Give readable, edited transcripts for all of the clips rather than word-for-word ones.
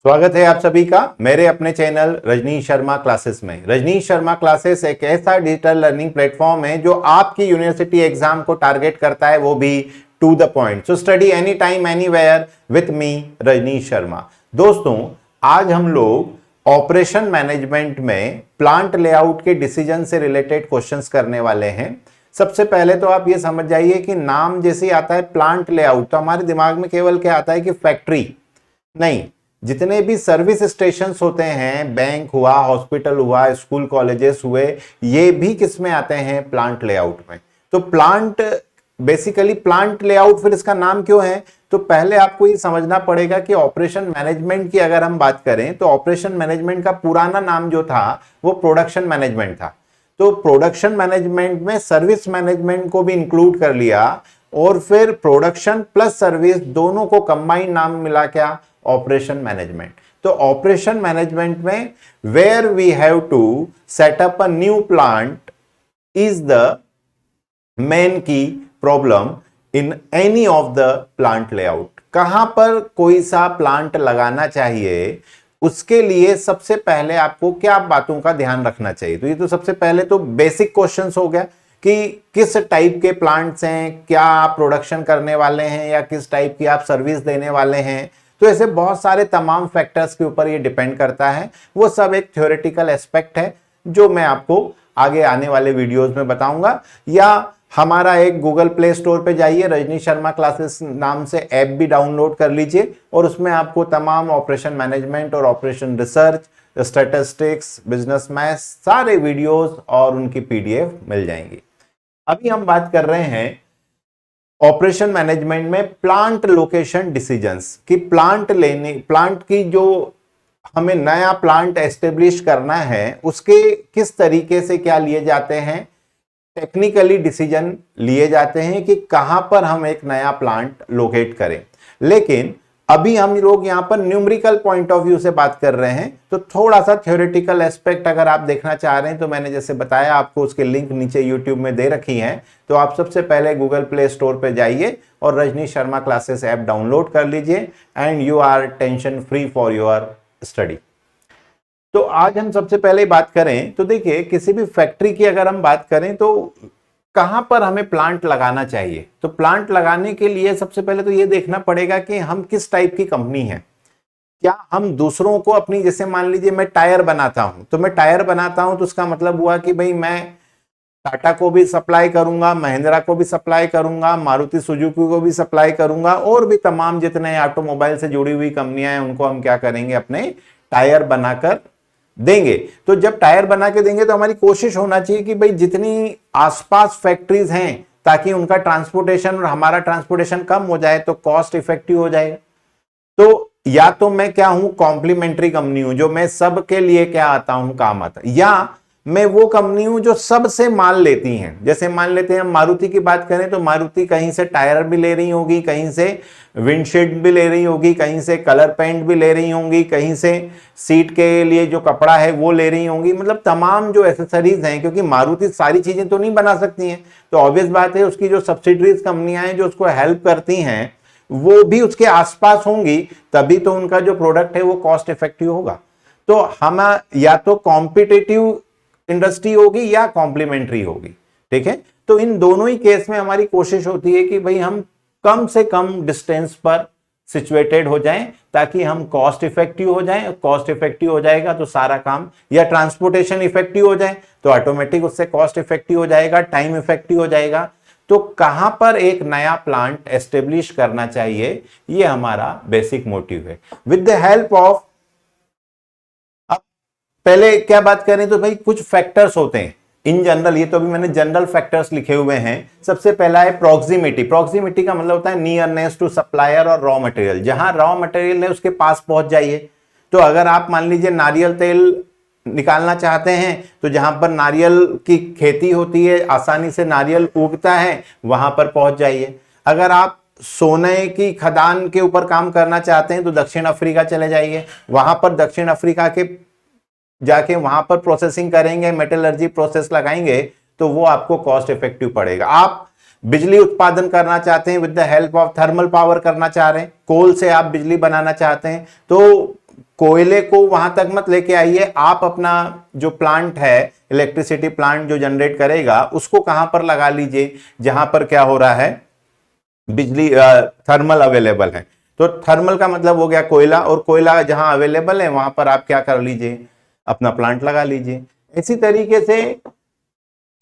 स्वागत है आप सभी का मेरे अपने चैनल रजनीश शर्मा क्लासेस में। रजनीश शर्मा क्लासेस एक ऐसा डिजिटल लर्निंग प्लेटफॉर्म है जो आपकी यूनिवर्सिटी एग्जाम को टारगेट करता है, वो भी to the point. So study any time anywhere with me Rajneesh Sharma. दोस्तों, आज हम लोग ऑपरेशन मैनेजमेंट में प्लांट लेआउट के डिसीजन से रिलेटेड क्वेश्चंस करने वाले हैं। सबसे पहले तो आप ये समझ जाइए कि नाम जैसे आता है प्लांट लेआउट, तो हमारे दिमाग में केवल क्या आता है कि फैक्ट्री नहीं, जितने भी सर्विस स्टेशंस होते हैं, बैंक हुआ, हॉस्पिटल हुआ, स्कूल कॉलेजेस हुए, ये भी किस में आते हैं? प्लांट लेआउट में। तो प्लांट बेसिकली प्लांट लेआउट, फिर इसका नाम क्यों है? तो पहले आपको ये समझना पड़ेगा कि ऑपरेशन मैनेजमेंट की अगर हम बात करें तो ऑपरेशन मैनेजमेंट का पुराना नाम जो था वो प्रोडक्शन मैनेजमेंट था। तो प्रोडक्शन मैनेजमेंट में सर्विस मैनेजमेंट को भी इंक्लूड कर लिया और फिर प्रोडक्शन प्लस सर्विस दोनों को कंबाइन नाम मिला क्या? Operation management. तो ऑपरेशन मैनेजमेंट में where we have to set up a new plant is the main की problem in any of the plant layout. कहां पर कोई सा प्लांट लगाना चाहिए, उसके लिए सबसे पहले आपको क्या बातों का ध्यान रखना चाहिए? तो ये तो सबसे पहले तो बेसिक क्वेश्चंस हो गया कि किस टाइप के प्लांट्स हैं, क्या आप प्रोडक्शन करने वाले हैं या किस टाइप की आप सर्विस देने वाले हैं। तो ऐसे बहुत सारे तमाम फैक्टर्स के ऊपर ये डिपेंड करता है। वो सब एक थ्योरेटिकल एस्पेक्ट है जो मैं आपको आगे आने वाले वीडियोस में बताऊंगा। या हमारा एक गूगल प्ले स्टोर पे जाइए, रजनीश शर्मा क्लासेस नाम से ऐप भी डाउनलोड कर लीजिए और उसमें आपको तमाम ऑपरेशन मैनेजमेंट और operation research, statistics, business maths सारे वीडियोस और उनकी पीडीएफ मिल जाएंगी। अभी हम बात कर रहे हैं ऑपरेशन मैनेजमेंट में प्लांट लोकेशन डिसीजंस कि प्लांट की जो हमें नया प्लांट एस्टेब्लिश करना है उसके किस तरीके से क्या लिए जाते हैं, टेक्निकली डिसीजन लिए जाते हैं कि कहां पर हम एक नया प्लांट लोकेट करें। लेकिन अभी हम लोग यहां पर न्यूमेरिकल पॉइंट ऑफ व्यू से बात कर रहे हैं, तो थोड़ा सा थ्योरेटिकल एस्पेक्ट अगर आप देखना चाह रहे हैं तो मैंने जैसे बताया आपको उसके लिंक नीचे यूट्यूब में दे रखी हैं। तो आप सबसे पहले गूगल प्ले स्टोर पे जाइए और Rajneesh Sharma classes app download कर लीजिए and you are tension free for your study. तो आज हम सबसे पहले बात करें तो देखिए, किसी भी फैक्ट्री की अगर हम बात करें तो कहां पर हमें प्लांट लगाना चाहिए। तो प्लांट लगाने के लिए सबसे पहले तो ये देखना पड़ेगा कि हम किस टाइप की कंपनी है। क्या हम दूसरों को अपनी, जैसे मान लीजिए मैं टायर बनाता हूं, तो मैं टायर बनाता हूं तो उसका मतलब हुआ कि भाई मैं टाटा को भी सप्लाई करूंगा, महिंद्रा को भी सप्लाई करूंगा, मारुति सुजुकी को भी सप्लाई करूंगा और भी तमाम जितने ऑटोमोबाइल से जुड़ी हुई कंपनियां हैं उनको हम क्या करेंगे, अपने टायर बनाकर देंगे। तो जब टायर बना के देंगे तो हमारी कोशिश होना चाहिए कि भाई जितनी आसपास फैक्ट्रीज हैं ताकि उनका ट्रांसपोर्टेशन और हमारा ट्रांसपोर्टेशन कम हो जाए तो कॉस्ट इफेक्टिव हो जाएगा। तो या तो मैं क्या हूं, कॉम्प्लीमेंट्री कंपनी हूं जो मैं सबके लिए क्या आता हूं, काम आता, या मैं वो कंपनी हूं जो सबसे माल लेती हैं। जैसे मान लेते हैं मारुति की बात करें तो मारुति कहीं से टायर भी ले रही होगी, कहीं से विंडशील्ड भी ले रही होगी, कहीं से कलर पेंट भी ले रही होंगी, कहीं से सीट के लिए जो कपड़ा है वो ले रही होंगी। मतलब तमाम जो एसेसरीज हैं, क्योंकि मारुति सारी चीजें तो नहीं बना सकती हैं, तो ऑब्वियस बात है उसकी जो सब्सिडरीज कंपनियां हैं जो उसको हेल्प करती हैं वो भी उसके आसपास होंगी, तभी तो उनका जो प्रोडक्ट है वो कॉस्ट इफेक्टिव होगा। तो हम या तो कॉम्पिटिटिव इंडस्ट्री होगी या कॉम्प्लीमेंट्री होगी, ठीक है। तो इन दोनों ही केस में हमारी कोशिश होती है कि भाई हम कम से कम डिस्टेंस पर सिचुएटेड हो जाएं ताकि हम कॉस्ट इफेक्टिव हो जाएं। कॉस्ट इफेक्टिव हो जाएगा तो सारा काम, या ट्रांसपोर्टेशन इफेक्टिव हो जाए तो ऑटोमेटिक उससे कॉस्ट इफेक्टिव हो जाएगा, टाइम इफेक्टिव हो जाएगा। तो कहां पर एक नया प्लांट एस्टेब्लिश करना चाहिए, ये हमारा बेसिक मोटिव है। विद द हेल्प ऑफ, पहले क्या बात करें तो भाई कुछ फैक्टर्स होते हैं इन जनरल, ये तो अभी मैंने जनरल फैक्टर्स लिखे हुए हैं। सबसे पहला है प्रॉक्सिमिटी। प्रॉक्सिमिटी का मतलब होता है नियरनेस टू सप्लायर और रॉ मटेरियल। जहां रॉ मटेरियल है उसके पास पहुंच जाइए। तो अगर आप मान लीजिए नारियल तेल निकालना चाहते हैं तो जहां पर नारियल की खेती होती है, आसानी से नारियल उगता है, वहां पर पहुंच जाइए। अगर आप सोने की खदान के ऊपर काम करना चाहते हैं तो दक्षिण अफ्रीका चले जाइए, वहां पर दक्षिण अफ्रीका के जाके वहां पर प्रोसेसिंग करेंगे, मेटलर्जी प्रोसेस लगाएंगे तो वो आपको कॉस्ट इफेक्टिव पड़ेगा। आप बिजली उत्पादन करना चाहते हैं, with the help of thermal power करना चाह रहे हैं, कोल से आप बिजली बनाना चाहते हैं, तो कोयले को वहां तक मत लेके आइए, आप अपना जो प्लांट है, इलेक्ट्रिसिटी प्लांट जो जनरेट करेगा, उसको कहां पर लगा लीजिए जहां पर क्या हो रहा है, बिजली थर्मल अवेलेबल है। तो थर्मल का मतलब हो गया कोयला, और कोयला जहां अवेलेबल है वहां पर आप क्या कर लीजिए, अपना प्लांट लगा लीजिए। इसी तरीके से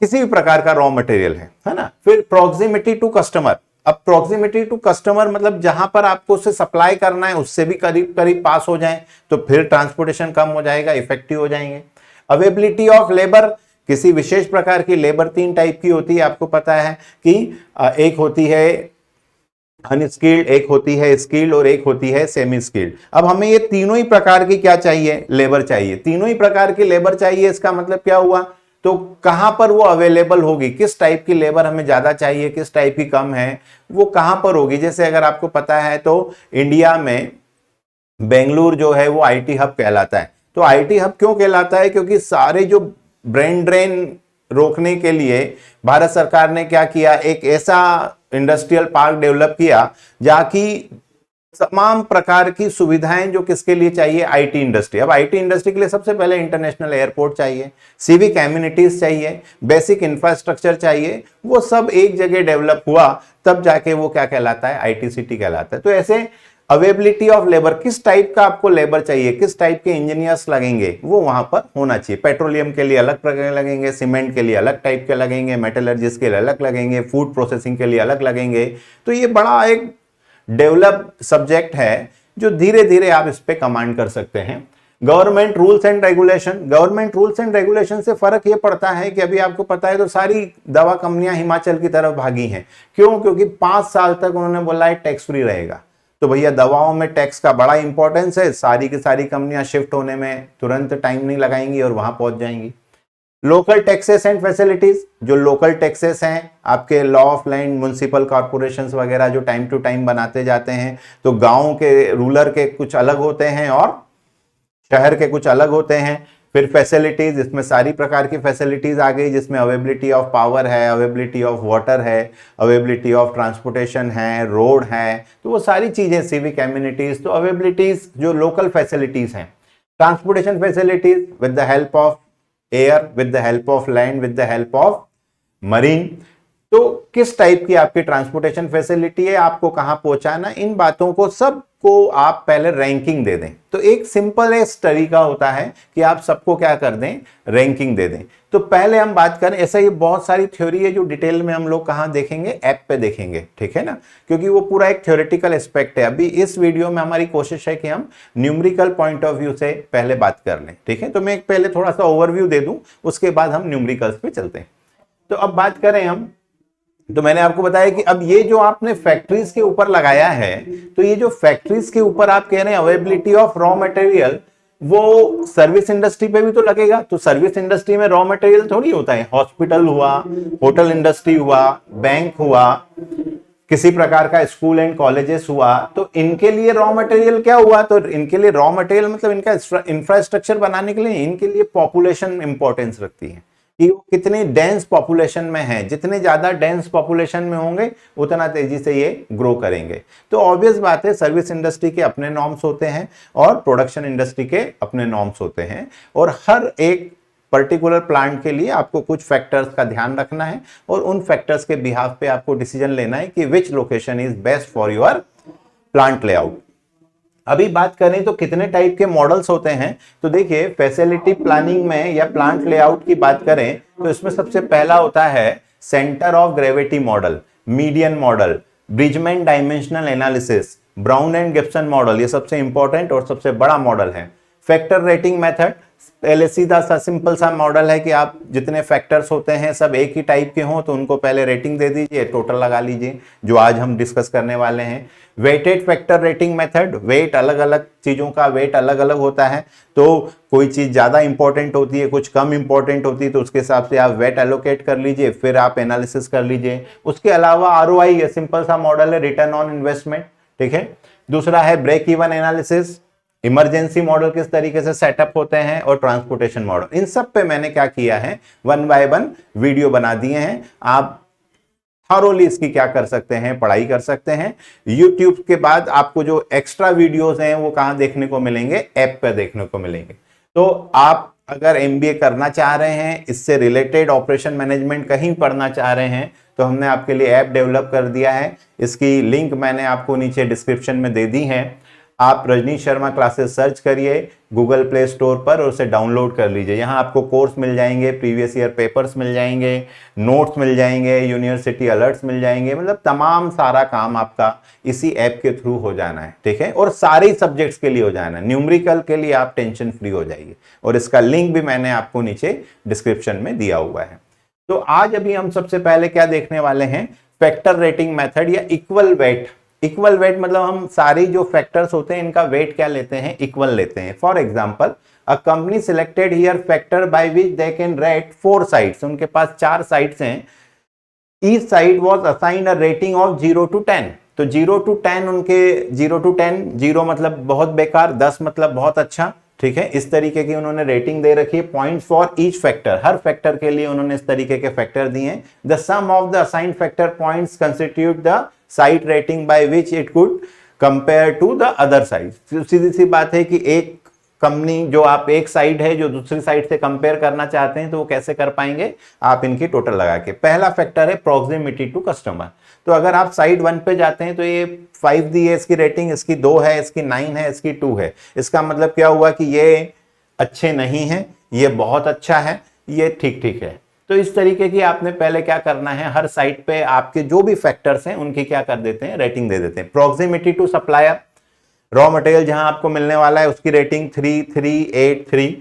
किसी भी प्रकार का रॉ मटेरियल है ना। फिर प्रॉक्सिमिटी टू कस्टमर। अब प्रॉक्सिमिटी टू कस्टमर मतलब जहां पर आपको उसे सप्लाई करना है उससे भी करीब करीब पास हो जाए, तो फिर ट्रांसपोर्टेशन कम हो जाएगा, इफेक्टिव हो जाएंगे। अवेबिलिटी ऑफ लेबर, किसी विशेष प्रकार की लेबर 3 टाइप की होती है, आपको पता है कि एक होती है अनस्किल्ड, एक होती है स्किल्ड, और एक होती है सेमी स्किल्ड। अब हमें ये तीनों ही प्रकार की क्या चाहिए, लेबर चाहिए। तीनों ही प्रकार की लेबर चाहिए, इसका मतलब क्या हुआ, तो कहां पर वो अवेलेबल होगी, किस टाइप की लेबर हमें ज्यादा चाहिए, किस टाइप की कम है, वो कहां पर होगी। जैसे अगर आपको पता है तो इंडिया में बेंगलुरु जो है वो आईटी हब कहलाता है। तो आईटी हब क्यों कहलाता है, क्योंकि सारे जो ब्रेन ड्रेन रोकने के लिए भारत सरकार ने क्या किया, एक ऐसा इंडस्ट्रियल पार्क डेवलप किया जहां की तमाम प्रकार की सुविधाएं जो किसके लिए चाहिए, आईटी इंडस्ट्री। अब आईटी इंडस्ट्री के लिए सबसे पहले इंटरनेशनल एयरपोर्ट चाहिए, सिविक एम्यूनिटीज चाहिए, बेसिक इंफ्रास्ट्रक्चर चाहिए, वो सब एक जगह डेवलप हुआ, तब जाके वो क्या कहलाता है, आईटी सिटी कहलाता है। तो ऐसे अवेबिलिटी ऑफ लेबर, किस टाइप का आपको लेबर चाहिए, किस टाइप के इंजीनियर्स लगेंगे, वो वहां पर होना चाहिए। पेट्रोलियम के लिए अलग प्रकार लगेंगे, सीमेंट के लिए अलग टाइप के लगेंगे, मेटलर्जिस्ट के लिए अलग लगेंगे, फूड प्रोसेसिंग के लिए अलग लगेंगे। तो ये बड़ा एक डेवलप सब्जेक्ट है जो धीरे धीरे आप इस पे कमांड कर सकते हैं। Government rules and regulation, government rules and regulation से फर्क ये पड़ता है कि अभी आपको पता है तो सारी दवा कंपनियां हिमाचल की तरफ भागी हैं। क्यों, क्योंकि 5 साल तक उन्होंने बोला है टैक्स फ्री रहेगा। तो भैया दवाओं में टैक्स का बड़ा इंपॉर्टेंस है, सारी की सारी कंपनियां शिफ्ट होने में तुरंत टाइम नहीं लगाएंगी और वहां पहुंच जाएंगी। लोकल टैक्सेस एंड फैसिलिटीज, जो लोकल टैक्सेस हैं आपके law of land, municipal corporations वगैरह जो टाइम टू टाइम बनाते जाते हैं, तो गांव के रूरल के कुछ अलग होते हैं और शहर के कुछ अलग होते हैं। फिर फैसिलिटीज, इसमें सारी प्रकार की फैसिलिटीज आ गई, जिसमें अवेबिलिटी ऑफ पावर है, अवेबिलिटी ऑफ वाटर है, अवेबिलिटी ऑफ ट्रांसपोर्टेशन है, रोड है, तो वो सारी चीजें, सिविक एम्यूनिटीज। तो अवेबिलिटीज जो लोकल फैसिलिटीज हैं, transportation facilities with the help of air, with the help of land, with the help of marine. तो किस टाइप की आपकी ट्रांसपोर्टेशन फैसिलिटी है, आपको कहां पहुंचाना, इन बातों को सब को आप पहले रैंकिंग दे दें। तो एक सिंपल एस तरीका होता है कि आप सबको क्या कर दें, रैंकिंग दे दें। तो पहले हम बात करें, ऐसा ये बहुत सारी थ्योरी है जो डिटेल में हम लोग कहां देखेंगे, ऐप पे देखेंगे, ठीक है ना, क्योंकि वो पूरा एक थ्योरेटिकल एस्पेक्ट है। अभी इस वीडियो में हमारी कोशिश है कि हम न्यूमेरिकल पॉइंट ऑफ व्यू से पहले बात कर लें, ठीक है। तो मैं पहले थोड़ा सा ओवरव्यू दे दूं, उसके बाद हम न्यूमेरिकल्स पे चलते हैं। तो अब बात करें हम, तो मैंने आपको बताया कि अब ये जो आपने फैक्ट्रीज के ऊपर लगाया है, तो ये जो फैक्ट्रीज के ऊपर आप कह रहे हैं अवेबिलिटी ऑफ रॉ मटेरियल, वो सर्विस इंडस्ट्री पे भी तो लगेगा। तो सर्विस इंडस्ट्री में रॉ मटेरियल थोड़ी होता है, हॉस्पिटल हुआ, होटल इंडस्ट्री हुआ, बैंक हुआ, किसी प्रकार का स्कूल एंड कॉलेजेस हुआ, तो इनके लिए रॉ मटेरियल क्या हुआ, तो इनके लिए रॉ मटेरियल मतलब इनका इंफ्रास्ट्रक्चर बनाने के लिए, इनके लिए पॉपुलेशन इंपॉर्टेंस रखती है कि वो कितनी डेंस पॉपुलेशन में है। जितने ज्यादा डेंस पॉपुलेशन में होंगे उतना तेजी से ये ग्रो करेंगे। तो ऑब्वियस बात है, सर्विस इंडस्ट्री के अपने नॉर्म्स होते हैं और प्रोडक्शन इंडस्ट्री के अपने नॉर्म्स होते हैं, और हर एक पर्टिकुलर प्लांट के लिए आपको कुछ फैक्टर्स का ध्यान रखना है और उन फैक्टर्स के बिहाफ पे आपको डिसीजन लेना है कि विच location is best for your plant layout. अभी बात करें तो कितने टाइप के मॉडल्स होते हैं, तो देखिए फैसिलिटी प्लानिंग में या प्लांट लेआउट की बात करें तो इसमें सबसे पहला होता है centre of gravity model, median model, Bridgman dimensional analysis, Brown and Gibson model, ये सबसे इंपॉर्टेंट और सबसे बड़ा मॉडल है। फैक्टर रेटिंग मेथड, पहले सीधा सा सिंपल सा मॉडल है कि आप जितने फैक्टर्स होते हैं सब एक ही टाइप के हों तो उनको पहले रेटिंग दे दीजिए, टोटल लगा लीजिए, जो आज हम डिस्कस करने वाले हैं। Weighted factor rating method, weight अलग अलग चीजों का वेट अलग अलग होता है, तो कोई चीज ज्यादा इंपॉर्टेंट होती है, कुछ कम इंपॉर्टेंट होती है, तो उसके हिसाब से आप वेट एलोकेट कर लीजिए, फिर आप एनालिसिस कर लीजिए। उसके अलावा आरओआई, सिंपल सा मॉडल है, रिटर्न ऑन इन्वेस्टमेंट, ठीक है। दूसरा है break even analysis, emergency model किस तरीके से सेटअप होते हैं, और ट्रांसपोर्टेशन मॉडल। इन सब पे मैंने क्या किया है, 1 बाय 1 वीडियो बना दिए हैं। आप थॉरोली इसकी क्या कर सकते हैं, पढ़ाई कर सकते हैं। यूट्यूब के बाद आपको जो एक्स्ट्रा वीडियोस हैं वो कहां देखने को मिलेंगे, ऐप पर देखने को मिलेंगे। तो आप अगर एमबीए करना चाह रहे हैं, इससे रिलेटेड ऑपरेशन मैनेजमेंट कहीं पढ़ना चाह रहे हैं, तो हमने आपके लिए ऐप डेवलप कर दिया है। इसकी लिंक मैंने आपको नीचे डिस्क्रिप्शन में दे दी है। आप रजनीश शर्मा क्लासेस सर्च करिए गूगल प्ले स्टोर पर और उसे डाउनलोड कर लीजिए। यहाँ आपको कोर्स मिल जाएंगे, प्रीवियस ईयर पेपर्स मिल जाएंगे, नोट्स मिल जाएंगे, यूनिवर्सिटी अलर्ट्स मिल जाएंगे, मतलब तमाम सारा काम आपका इसी ऐप के थ्रू हो जाना है, ठीक है। और सारे सब्जेक्ट्स के लिए हो जाना है, न्यूमेरिकल के लिए आप टेंशन फ्री हो जाइए। और इसका लिंक भी मैंने आपको नीचे डिस्क्रिप्शन में दिया हुआ है। तो आज अभी हम सबसे पहले क्या देखने वाले हैं, फैक्टर रेटिंग मेथड या इक्वल वेट। इक्वल वेट मतलब हम सारी जो फैक्टर्स होते हैं इनका वेट क्या लेते हैं, इक्वल लेते हैं। For example a company selected here factor by which they can rate 4 sites, उनके पास 4 साइट्स हैं। Each site was assigned a rating of 0 to 10। तो 0 to 10 उनके 0 to 10, 0 मतलब बहुत बेकार, 10 मतलब बहुत अच्छा, ठीक है। इस तरीके की उन्होंने रेटिंग दे रखी है। पॉइंट्स फॉर ईच फैक्टर, हर फैक्टर के लिए उन्होंने इस तरीके के फैक्टर दिए हैं। The sum of the assigned factor points constitute the site rating by which it could compare to the other site. सीधी सी बात है कि एक कंपनी जो आप एक साइड है जो दूसरी साइड से कंपेयर करना चाहते हैं तो वो कैसे कर पाएंगे, आप इनकी टोटल लगा के। पहला फैक्टर है प्रॉक्सिमिटी टू कस्टमर। तो अगर आप साइड 1 पे जाते हैं तो ये 5 दी है इसकी रेटिंग, इसकी 2 है, इसकी 9 है, इसकी 2 है। इसका मतलब क्या हुआ कि ये अच्छे नहीं है, ये बहुत अच्छा है, ये ठीक ठीक है। तो इस तरीके की आपने पहले क्या करना है, हर साइट पे आपके जो भी फैक्टर्स हैं उनकी क्या कर देते हैं, रेटिंग दे देते हैं। Proximity to supplier, raw material जहां आपको मिलने वाला है उसकी रेटिंग 3383।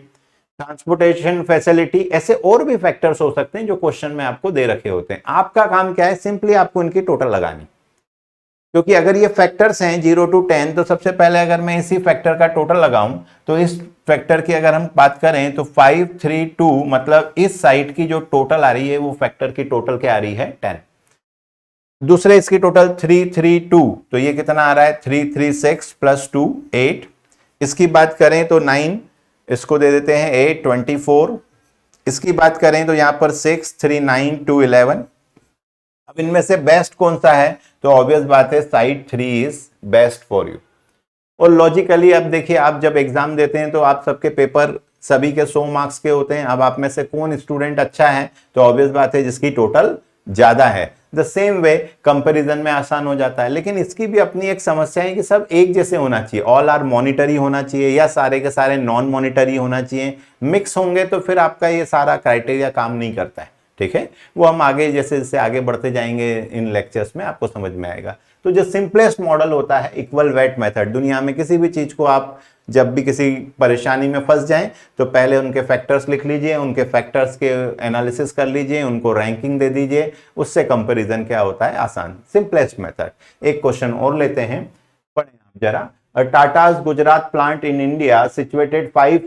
ट्रांसपोर्टेशन फैसिलिटी, ऐसे और भी फैक्टर्स हो सकते हैं जो क्वेश्चन में आपको दे रखे होते हैं। आपका काम क्या है, सिंपली आपको इनकी टोटल लगानी। क्योंकि अगर ये फैक्टर्स हैं 0 to 10, तो सबसे पहले अगर मैं इसी फैक्टर का टोटल लगाऊं तो इस फैक्टर की अगर हम बात करें तो 532 मतलब इस साइड की जो टोटल आ रही है वो फैक्टर की टोटल क्या आ रही है, 10। दूसरे इसकी टोटल 332, तो ये कितना आ रहा है, 336 प्लस 2 8। इसकी बात करें तो 9, इसको दे देते हैं 8 24। इसकी बात करें तो यहां पर 6 3 9 2 11। अब इनमें से बेस्ट कौन सा है, तो ऑब्वियस बात है side 3 is best for you. और लॉजिकली अब देखिए, आप जब एग्जाम देते हैं तो आप सबके पेपर सभी के 100 मार्क्स के होते हैं। अब आप में से कौन स्टूडेंट अच्छा है, तो ऑब्वियस बात है जिसकी टोटल ज्यादा है। द सेम वे कंपैरिजन में आसान हो जाता है। लेकिन इसकी भी अपनी एक समस्या है कि सब एक जैसे होना चाहिए, ऑल आर मॉनिटरी होना चाहिए या सारे के सारे नॉन मॉनिटरी होना चाहिए। मिक्स होंगे तो फिर आपका ये सारा क्राइटेरिया काम नहीं करता है, ठीक है। वो हम आगे जैसे जैसे आगे बढ़ते जाएंगे इन लेक्चर्स में आपको समझ में आएगा। तो जो सिंपलेस्ट मॉडल होता है इक्वल वेट मेथड। दुनिया में किसी भी चीज को आप जब भी किसी परेशानी में फंस जाएं तो पहले उनके फैक्टर्स लिख लीजिए, उनके फैक्टर्स के एनालिसिस कर लीजिए, उनको रैंकिंग दे दीजिए, उससे कंपैरिजन क्या होता है, आसान, सिंपलेस्ट मेथड। एक क्वेश्चन और लेते हैं, पढ़ें आप जरा। Tata's Gujarat plant in India situated 5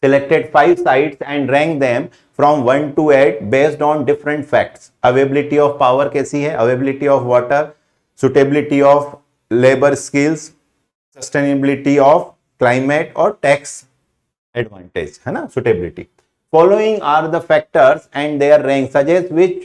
selected 5 sites and ranked them from 1 to 8 based on different facts. Availability of power कैसी है, availability of water, suitability of labor skills, sustainability of climate और tax advantage, है ना, suitability. Following are the factors and their rank suggest which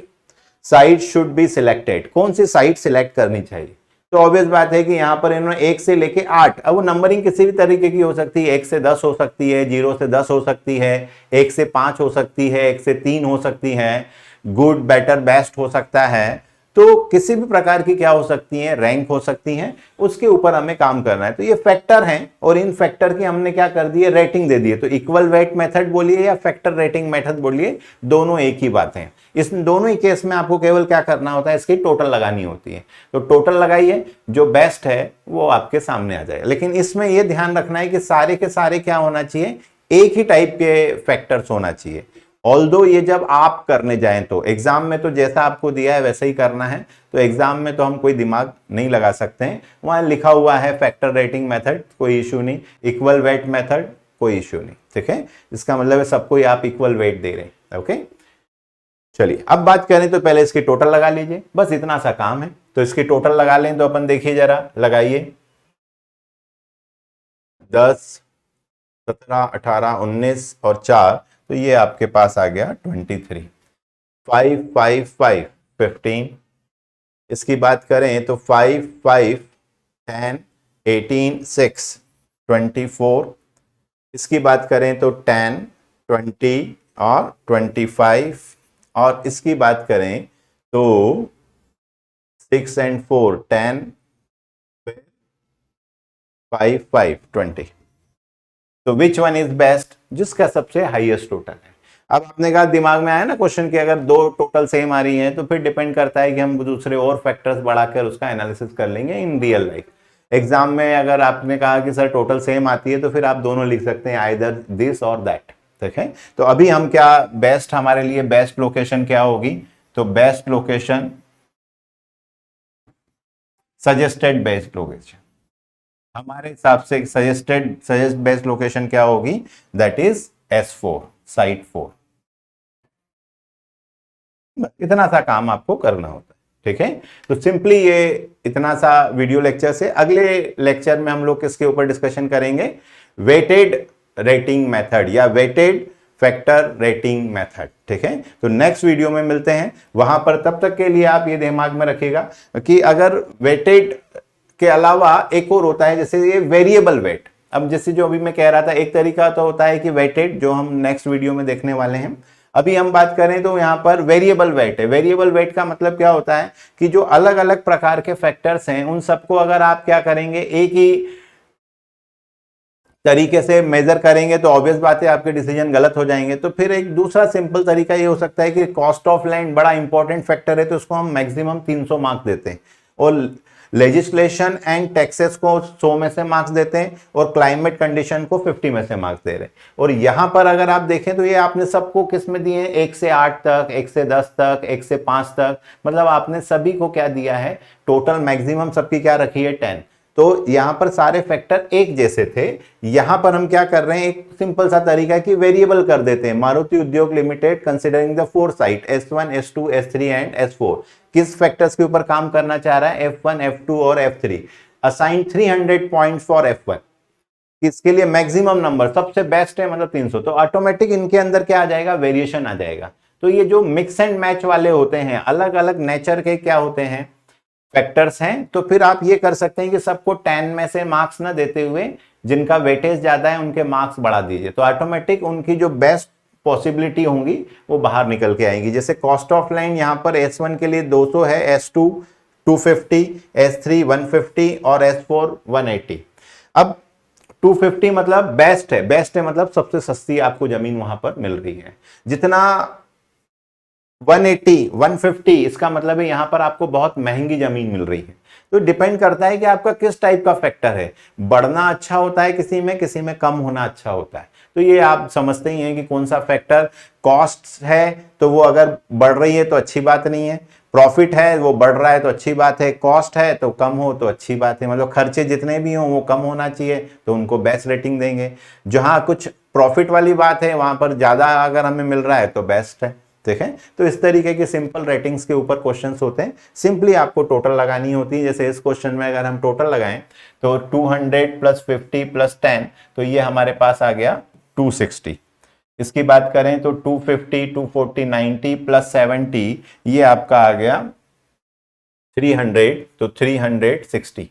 site should be selected. कौन सी site select करनी चाहिए। तो obvious बात है कि यहां पर इन्होंने 1 से लेके 8, अब वो नंबरिंग किसी भी तरीके की हो सकती है, 1 से 10 हो सकती है, 0 से 10 हो सकती है, 1 से 5 हो सकती है, 1 से 3 हो सकती है, गुड बेटर बेस्ट हो सकता है। तो किसी भी प्रकार की क्या हो सकती है, रैंक हो सकती है, उसके ऊपर हमें काम करना है। तो ये फैक्टर हैं और इन फैक्टर की हमने क्या कर दी है, रेटिंग दे दी है। तो इक्वल वेट मेथड बोलिए या फैक्टर रेटिंग मेथड बोलिए, दोनों एक ही बात है। इस दोनों ही केस में आपको केवल क्या करना होता है, इसकी टोटल लगानी होती है। तो टोटल लगाइए, जो बेस्ट है वो आपके सामने आ जाएगा। लेकिन इसमें यह ध्यान रखना है कि सारे के सारे क्या होना चाहिए, एक ही टाइप के फैक्टर्स होना चाहिए। ऑल्दो ये जब आप करने जाएं तो एग्जाम में तो जैसा आपको दिया है वैसा ही करना है। तो एग्जाम में तो हम कोई दिमाग नहीं लगा सकते हैं, वहां लिखा हुआ है फैक्टर रेटिंग मेथड, कोई इश्यू नहीं। इक्वल वेट मेथड, कोई इश्यू नहीं, ठीक है। इसका मतलब है सबको ही आप इक्वल वेट दे रहे हैं, ओके। चलिए अब बात करें तो पहले इसकी टोटल लगा लीजिए, बस इतना सा काम है। तो इसकी टोटल लगा लें तो अपन देखिए जरा, लगाइए। 10 17 18 19 और 4, तो ये आपके पास आ गया 23। 5 5 5 15, इसकी बात करें तो 5, 5, 10, 18, 6, 24। इसकी बात करें तो 10, 20 और 25। और इसकी बात करें तो 6 and 4, 10, 5, 5, 20। तो विच वन इज बेस्ट, जिसका सबसे हाईएस्ट टोटल है। अब आपने कहा दिमाग में आया ना क्वेश्चन कि अगर दो टोटल सेम आ रही हैं तो फिर डिपेंड करता है कि हम दूसरे और फैक्टर्स बढ़ाकर उसका एनालिसिस कर लेंगे इन रियल लाइफ। एग्जाम में अगर आपने कहा कि सर टोटल सेम आती है तो फिर आप दोनों लिख सकते हैं, आइदर दिस और दैट। देखें तो अभी हम क्या बेस्ट, हमारे लिए बेस्ट लोकेशन क्या होगी, तो best location, suggested best location, हमारे हिसाब से सजेस्ट बेस्ट लोकेशन क्या होगी, दैट इज S4, साइट 4। इतना सा काम आपको करना होता है, ठीक है। तो सिंपली ये इतना सा वीडियो लेक्चर से, अगले लेक्चर में हम लोग किसके ऊपर डिस्कशन करेंगे, वेटेड रेटिंग मेथड या वेटेड फैक्टर रेटिंग मेथड, ठीक है। तो नेक्स्ट वीडियो में मिलते हैं वहां पर। तब तक के लिए आप ये दिमाग में रखिएगा कि अगर वेटेड के अलावा एक और होता है, जैसे ये वेरिएबल वेट। अब जैसे जो अभी मैं कह रहा था, एक तरीका तो होता है कि वेटेड, जो हम नेक्स्ट वीडियो में देखने वाले हैं। अभी हम बात करें तो यहां पर वेरिएबल वेट है। वेरिएबल वेट का मतलब क्या होता है कि जो अलग अलग प्रकार के फैक्टर्स हैं उन सबको अगर आप क्या करेंगे, एक ही तरीके से मेजर करेंगे तो ऑब्वियस बात है आपके डिसीजन गलत हो जाएंगे। तो फिर एक दूसरा सिंपल तरीका ये हो सकता है कि कॉस्ट ऑफ लैंड बड़ा इंपॉर्टेंट फैक्टर है तो उसको हम मैक्सिमम 300 मार्क्स देते हैं, और लेजिस्लेशन एंड टैक्सेस को 100 में से मार्क्स देते हैं, और क्लाइमेट कंडीशन को 50 में से मार्क्स दे रहे हैं। और यहां पर अगर आप देखें तो ये आपने सबको किस में दिए हैं, 1 से 8 तक, 1 से 10 तक, 1 से 5 तक, मतलब आपने सभी को क्या दिया है, टोटल मैक्सिमम सबकी क्या रखी है, 10। तो यहां पर सारे फैक्टर एक जैसे थे। यहां पर हम क्या कर रहे हैं, एक सिंपल सा तरीका कि वेरिएबल कर देते हैं। मारुति उद्योग limited considering the 4 site S1, S2, S3 and S4 किस फैक्टर्स के ऊपर काम करना चाह रहा है, F1, F2 और F3। Assign 300 point for F1, किसके लिए मैक्सिमम नंबर सबसे बेस्ट है, मतलब 300। तो ऑटोमेटिक इनके अंदर क्या आ जाएगा, वेरिएशन आ जाएगा। तो ये जो मिक्स एंड मैच वाले होते हैं, अलग अलग नेचर के क्या होते हैं, फैक्टर्स हैं, तो फिर आप ये कर सकते हैं कि सबको 10 में से मार्क्स ना देते हुए जिनका वेटेज ज्यादा है उनके मार्क्स बढ़ा दीजिए। तो ऑटोमेटिक उनकी जो बेस्ट पॉसिबिलिटी होंगी वो बाहर निकल के आएंगी। जैसे कॉस्ट ऑफ लाइन यहाँ पर S1 के लिए 200 है, S2 250, S3 150 और S4 180। अब 250 मतलब बेस्ट है, बेस्ट है मतलब सबसे सस्ती आपको जमीन वहां पर मिल रही है। जितना 180, 150 इसका मतलब है यहां पर आपको बहुत महंगी जमीन मिल रही है। तो डिपेंड करता है कि आपका किस टाइप का फैक्टर है, बढ़ना अच्छा होता है किसी में कम होना अच्छा होता है। तो ये आप समझते ही हैं कि कौन सा फैक्टर, कॉस्ट है तो वो अगर बढ़ रही है तो अच्छी बात नहीं है, प्रॉफिट है वो बढ़ रहा है तो अच्छी बात है, कॉस्ट है तो कम हो तो अच्छी बात है, मतलब खर्चे जितने भी हों वो कम होना चाहिए तो उनको बेस्ट रेटिंग देंगे। जहां कुछ प्रॉफिट वाली बात है वहां पर ज्यादा अगर हमें मिल रहा है तो बेस्ट है, ठीक है। तो इस तरीके के सिंपल रेटिंग्स के ऊपर क्वेश्चंस होते हैं। सिंपली आपको टोटल लगानी होती है। जैसे इस क्वेश्चन में अगर हम टोटल लगाएं तो 200 प्लस 50 प्लस 10, तो ये हमारे पास आ गया 260। इसकी बात करें तो 250, 240, 90 प्लस 70 ये आपका आ गया 300, तो 360।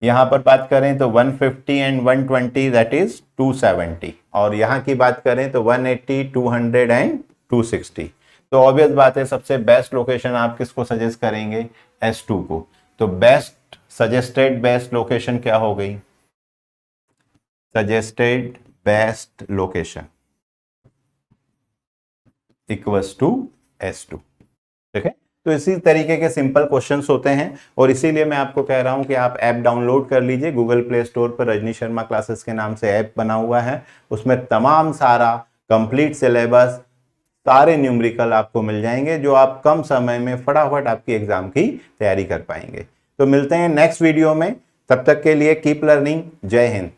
यहां पर बात करें तो 150 एंड 120 दैट इज 270, और यहां की बात करें तो 180, 200 एंड 260। तो ऑब्वियस बात है सबसे बेस्ट लोकेशन आप किसको सजेस्ट करेंगे, S2 को। तो बेस्ट सजेस्टेड बेस्ट लोकेशन क्या हो गई, suggested best location equals to S2, ठीक है। तो इसी तरीके के सिंपल क्वेश्चंस होते हैं, और इसीलिए मैं आपको कह रहा हूं कि आप ऐप डाउनलोड कर लीजिए। गूगल प्ले स्टोर पर रजनी शर्मा क्लासेस के नाम से ऐप बना हुआ है, उसमें तमाम सारा कंप्लीट सिलेबस, सारे न्यूमेरिकल आपको मिल जाएंगे जो आप कम समय में फटाफट आपकी एग्जाम की तैयारी कर पाएंगे। तो मिलते हैं नेक्स्ट वीडियो में, तब तक के लिए कीप लर्निंग। जय हिंद।